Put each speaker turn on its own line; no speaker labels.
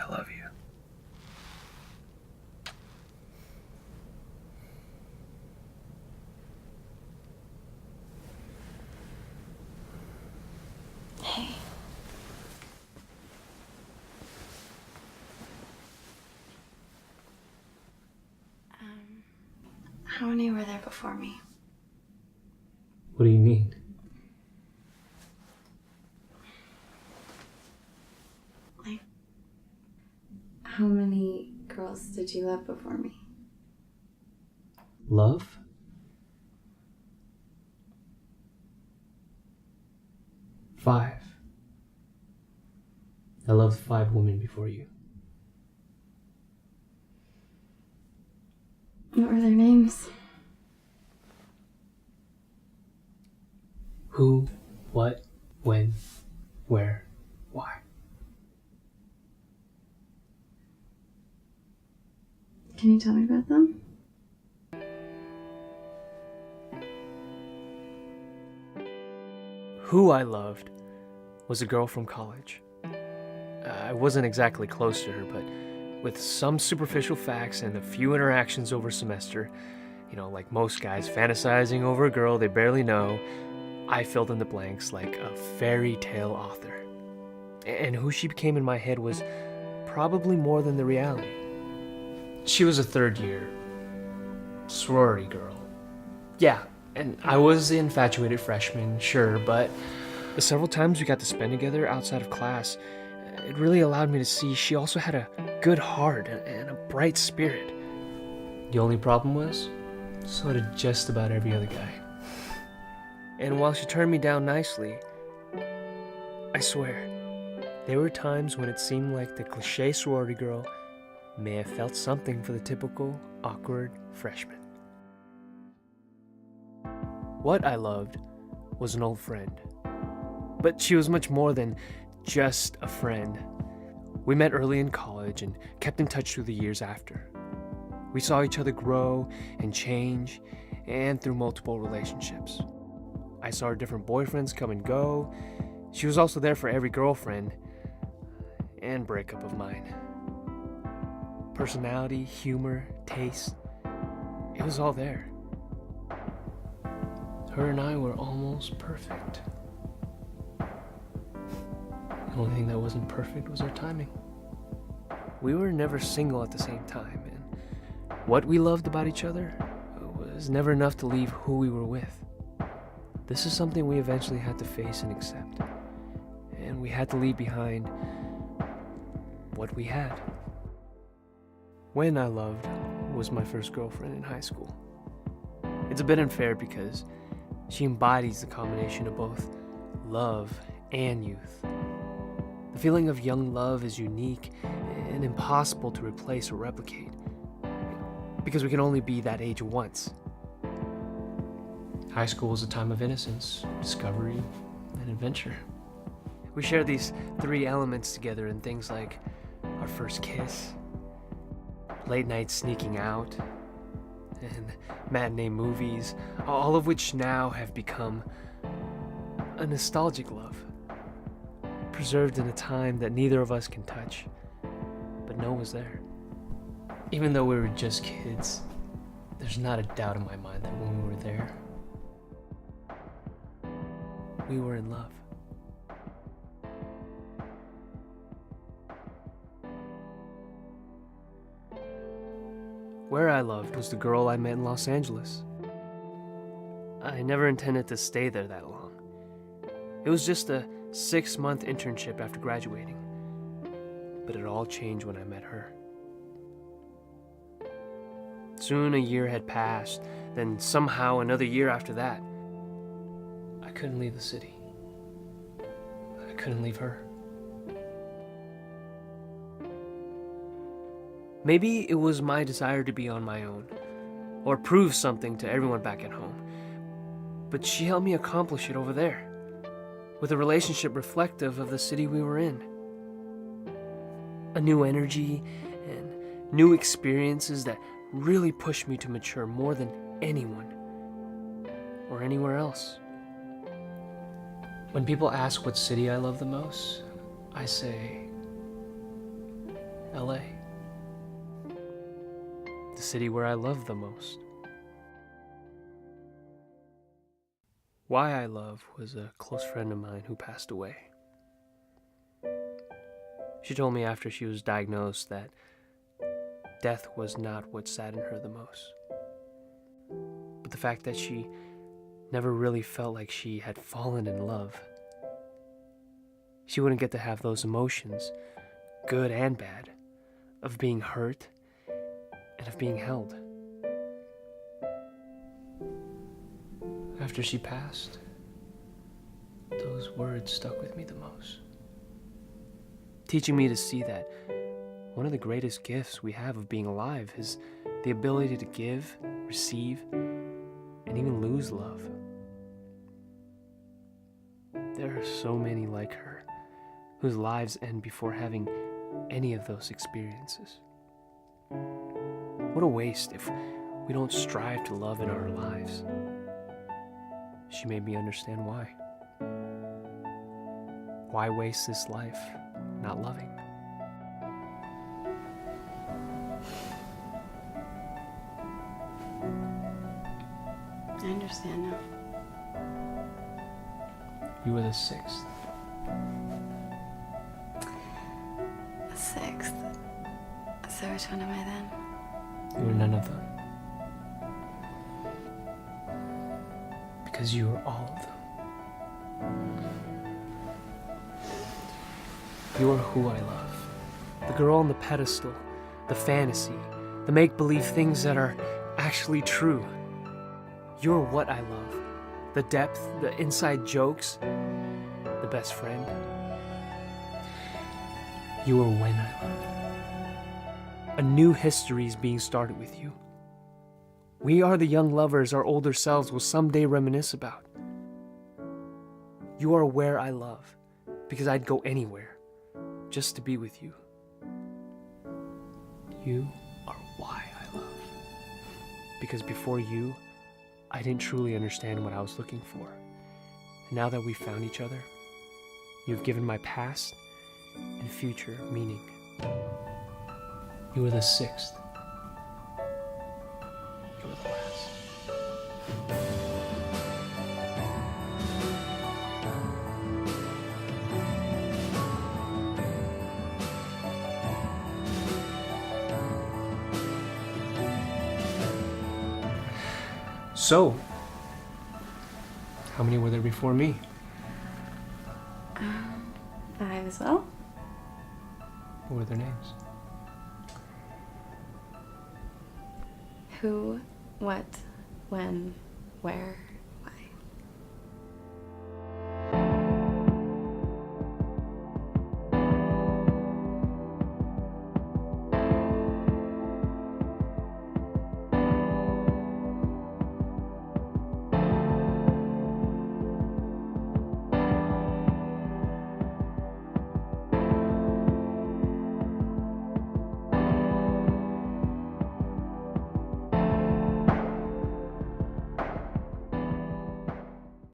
I love you.
Hey. How many were there before me?
What do you mean?
Like, how many girls did you love before me?
Love? Five. I loved 5 women before you.
What were their names?
Who, what, when, where, why.
Can you tell me about them?
Who I loved was a girl from college. I wasn't exactly close to her, but with some superficial facts and a few interactions over a semester, like most guys fantasizing over a girl they barely know, I filled in the blanks like a fairy tale author. And who she became in my head was probably more than the reality. She was a third-year sorority girl. Yeah, and I was the infatuated freshman, sure, but the several times we got to spend together outside of class, it really allowed me to see she also had a good heart and a bright spirit. The only problem was, so did just about every other guy. And while she turned me down nicely, I swear, there were times when it seemed like the cliché sorority girl may have felt something for the typical awkward freshman. What I loved was an old friend. But she was much more than just a friend. We met early in college and kept in touch through the years after. We saw each other grow and change, and through multiple relationships. I saw her different boyfriends come and go. She was also there for every girlfriend and breakup of mine. Personality, humor, taste, it was all there. Her and I were almost perfect. The only thing that wasn't perfect was our timing. We were never single at the same time, and what we loved about each other was never enough to leave who we were with. This is something we eventually had to face and accept. And we had to leave behind what we had. When I loved was my first girlfriend in high school. It's a bit unfair because she embodies the combination of both love and youth. The feeling of young love is unique and impossible to replace or replicate, because we can only be that age once. High school is a time of innocence, discovery, and adventure. We share these 3 elements together in things like our first kiss, late night sneaking out, and matinee movies, all of which now have become a nostalgic love, preserved in a time that neither of us can touch, but know was there. Even though we were just kids, there's not a doubt in my mind that when we were there, we were in love. Where I loved was the girl I met in Los Angeles. I never intended to stay there that long. It was just a 6-month internship after graduating, but it all changed when I met her. Soon a year had passed, then somehow another year after that. I couldn't leave the city. I couldn't leave her. Maybe it was my desire to be on my own, or prove something to everyone back at home. But she helped me accomplish it over there, with a relationship reflective of the city we were in. A new energy and new experiences that really pushed me to mature more than anyone or anywhere else. When people ask what city I love the most, I say LA. The city where I love the most. Why I Love was a close friend of mine who passed away. She told me after she was diagnosed that death was not what saddened her the most, but the fact that she never really felt like she had fallen in love. She wouldn't get to have those emotions, good and bad, of being hurt and of being held. After she passed, those words stuck with me the most, teaching me to see that one of the greatest gifts we have of being alive is the ability to give, receive, and even lose love. There are so many like her whose lives end before having any of those experiences. What a waste if we don't strive to love in our lives. She made me understand why. Why waste this life not loving?
I understand now.
You were the sixth.
The sixth. So which one am I then?
You were none of them. Because you were all of them. You are who I love. The girl on the pedestal, the fantasy, the make-believe things that are actually true. You're what I love. The depth, the inside jokes, the best friend. You are when I love. A new history is being started with you. We are the young lovers our older selves will someday reminisce about. You are where I love, because I'd go anywhere just to be with you. You are why I love, because before you, I didn't truly understand what I was looking for. And now that we've found each other, you've given my past and future meaning. You were the sixth. You were the last. So, how many were there before me?
5 as well.
What were their names?
Who, what, when, where.